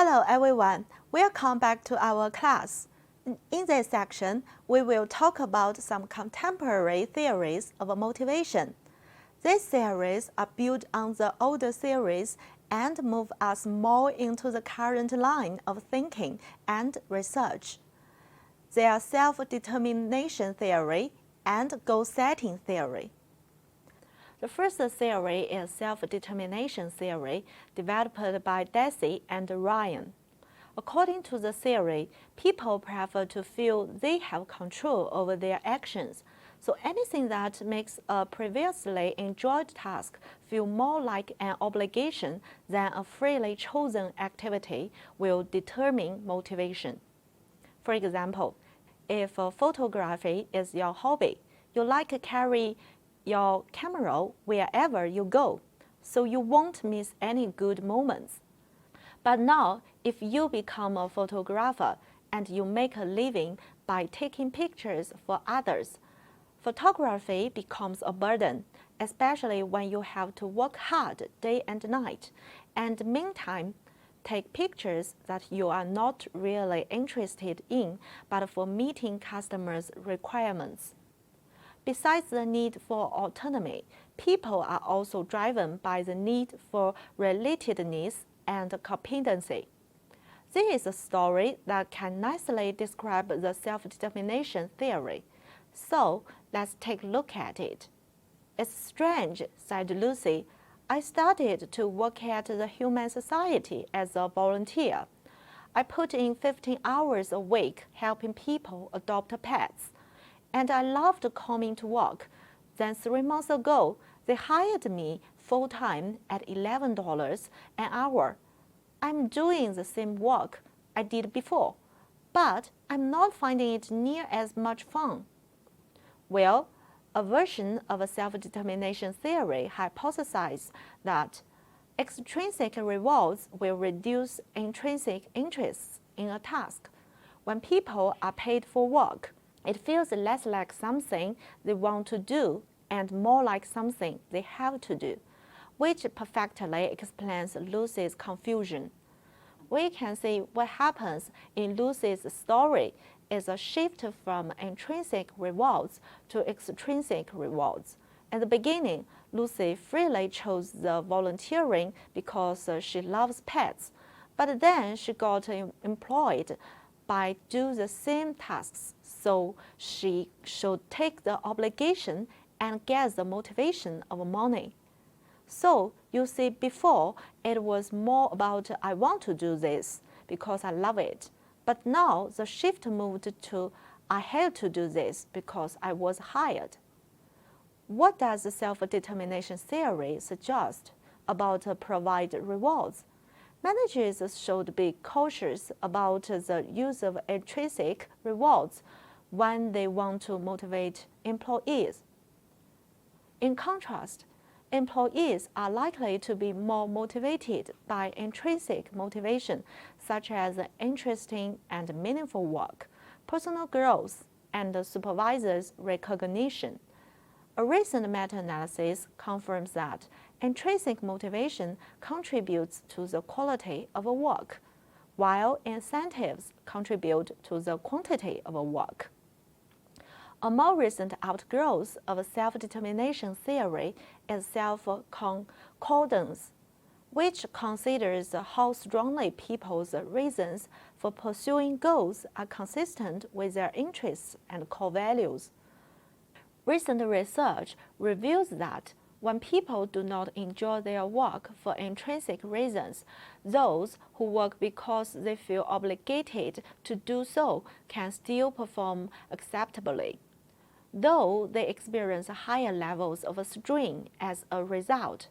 Hello everyone, welcome back to our class. In this section, we will talk about some contemporary theories of motivation. These theories are built on the older theories and move us more into the current line of thinking and research. They are self-determination theory and goal-setting theory. The first theory is self-determination theory, developed by Deci and Ryan. According to the theory, people prefer to feel they have control over their actions, so anything that makes a previously enjoyed task feel more like an obligation than a freely chosen activity will determine motivation. For example, if photography is your hobby, you like to carry your camera wherever you go, so you won't miss any good moments. But now, if you become a photographer and you make a living by taking pictures for others, photography becomes a burden, especially when you have to work hard day and night, and meantime, take pictures that you are not really interested in, but for meeting customers' requirements. Besides the need for autonomy, people are also driven by the need for relatedness and competency. This is a story that can nicely describe the self-determination theory. So let's take a look at it. It's strange, said Lucy. I started to work at the Humane Society as a volunteer. I put in 15 hours a week helping people adopt pets. And I loved coming to work. Then 3 months ago, they hired me full-time at $11 an hour. I'm doing the same work I did before, but I'm not finding it near as much fun. Well, a version of a self-determination theory hypothesizes that extrinsic rewards will reduce intrinsic interests in a task. When people are paid for work, it feels less like something they want to do and more like something they have to do, which perfectly explains Lucy's confusion. We can see what happens in Lucy's story is a shift from intrinsic rewards to extrinsic rewards. At the beginning, Lucy freely chose the volunteering because she loves pets, but then she got employed by do the same tasks, so she should take the obligation and get the motivation of money. So you see, before it was more about I want to do this because I love it, but now the shift moved to I had to do this because I was hired. What does the self-determination theory suggest about provide rewards? Managers should be cautious about the use of intrinsic rewards when they want to motivate employees. In contrast, employees are likely to be more motivated by intrinsic motivation, such as interesting and meaningful work, personal growth, and supervisors' recognition. A recent meta-analysis confirms that intrinsic motivation contributes to the quality of work, while incentives contribute to the quantity of work. A more recent outgrowth of self-determination theory is self-concordance, which considers how strongly people's reasons for pursuing goals are consistent with their interests and core values. Recent research reveals that when people do not enjoy their work for intrinsic reasons, those who work because they feel obligated to do so can still perform acceptably, though they experience higher levels of strain as a result.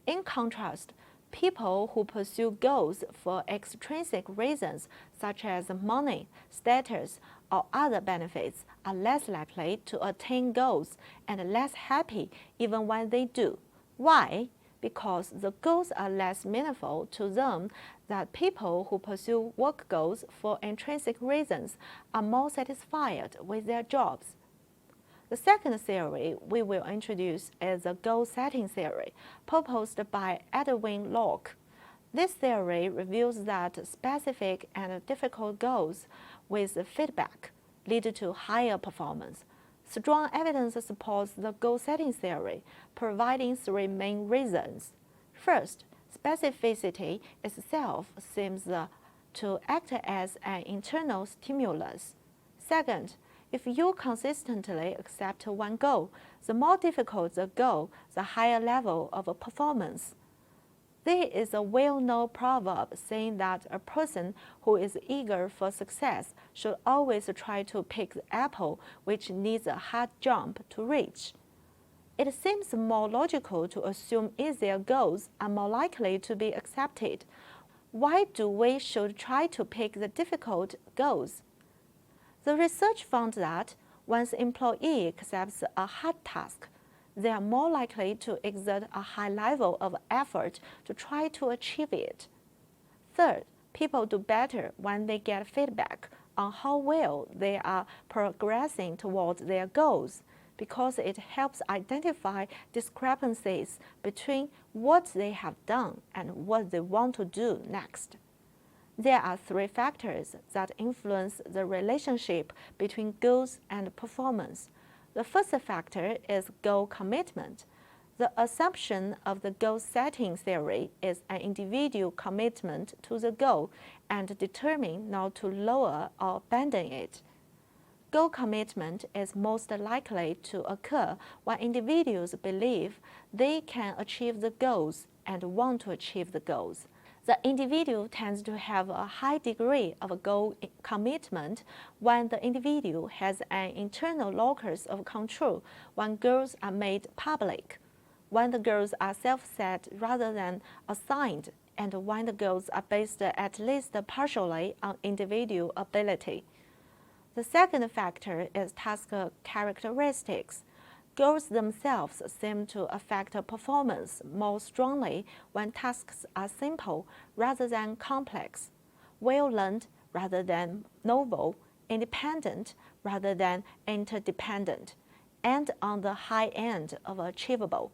In contrast, people who pursue goals for extrinsic reasons, such as money, status, or other benefits, are less likely to attain goals and less happy even when they do. Why? Because the goals are less meaningful to them than people who pursue work goals for intrinsic reasons are more satisfied with their jobs. The second theory we will introduce is the goal-setting theory, proposed by Edwin Locke. This theory reveals that specific and difficult goals with feedback lead to higher performance. Strong evidence supports the goal-setting theory, providing three main reasons. First, specificity itself seems to act as an internal stimulus. Second, if you consistently accept one goal, the more difficult the goal, the higher level of performance. There is a well-known proverb saying that a person who is eager for success should always try to pick the apple which needs a hard jump to reach. It seems more logical to assume easier goals are more likely to be accepted. Why do we should try to pick the difficult goals? The research found that once an employee accepts a hard task, they are more likely to exert a high level of effort to try to achieve it. Third, people do better when they get feedback on how well they are progressing towards their goals, because it helps identify discrepancies between what they have done and what they want to do next. There are three factors that influence the relationship between goals and performance. The first factor is goal commitment. The assumption of the goal-setting theory is an individual commitment to the goal and determined not to lower or abandon it. Goal commitment is most likely to occur when individuals believe they can achieve the goals and want to achieve the goals. The individual tends to have a high degree of goal commitment when the individual has an internal locus of control when goals are made public, when the goals are self-set rather than assigned, and when the goals are based at least partially on individual ability. The second factor is task characteristics. Goals themselves seem to affect performance more strongly when tasks are simple rather than complex, well-learned rather than novel, independent rather than interdependent, and on the high end of achievable.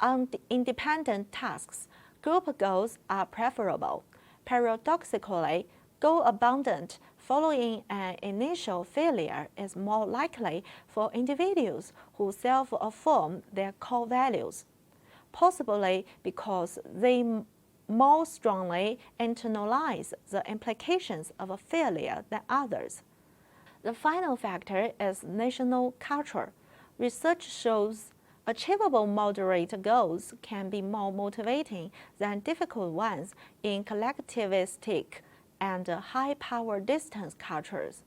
On independent tasks, group goals are preferable. Paradoxically, goal-abundant following an initial failure is more likely for individuals who self-affirm their core values, possibly because they more strongly internalize the implications of a failure than others. The final factor is national culture. Research shows achievable moderate goals can be more motivating than difficult ones in collectivistic and high-power distance cultures.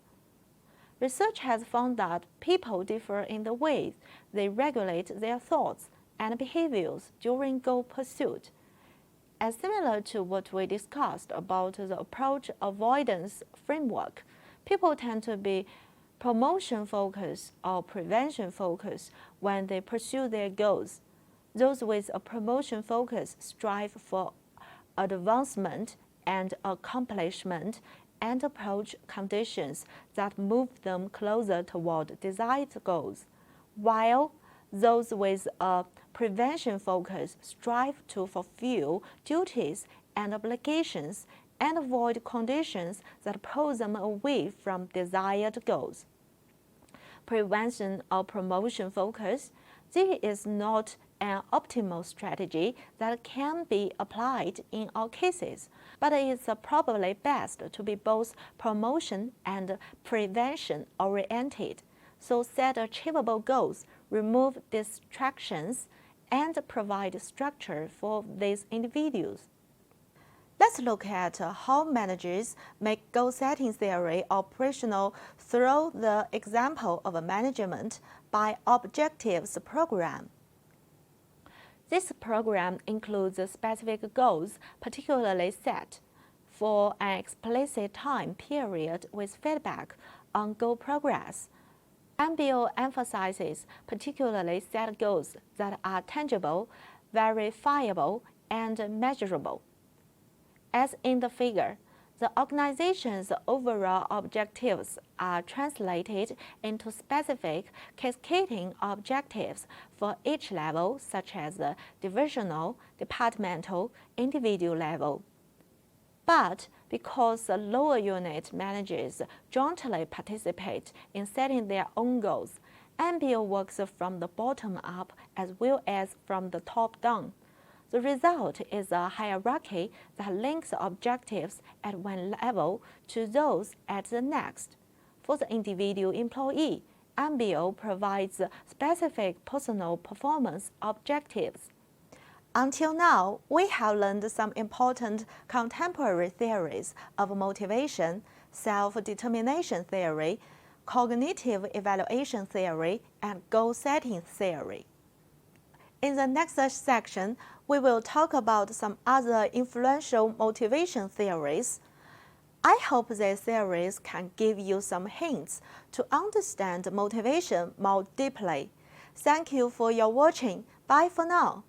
Research has found that people differ in the ways they regulate their thoughts and behaviors during goal pursuit. As similar to what we discussed about the approach avoidance framework, people tend to be promotion-focused or prevention-focused when they pursue their goals. Those with a promotion focus strive for advancement and accomplishment and approach conditions that move them closer toward desired goals, while those with a prevention focus strive to fulfill duties and obligations and avoid conditions that pull them away from desired goals. Prevention or promotion focus, there is not an optimal strategy that can be applied in all cases, but it's probably best to be both promotion and prevention oriented. So set achievable goals, remove distractions, and provide structure for these individuals. Let's look at how managers make goal-setting theory operational through the example of a management by objectives program. This program includes specific goals particularly set for an explicit time period with feedback on goal progress. MBO emphasizes particularly set goals that are tangible, verifiable, and measurable. As in the figure, The organization's overall objectives are translated into specific cascading objectives for each level, such as the divisional, departmental, individual level. But because the lower unit managers jointly participate in setting their own goals, MBO works from the bottom up as well as from the top down. The result is a hierarchy that links objectives at one level to those at the next. For the individual employee, MBO provides specific personal performance objectives. Until now, we have learned some important contemporary theories of motivation, self-determination theory, cognitive evaluation theory, and goal-setting theory. In the next section, we will talk about some other influential motivation theories. I hope these theories can give you some hints to understand motivation more deeply. Thank you for your watching. Bye for now.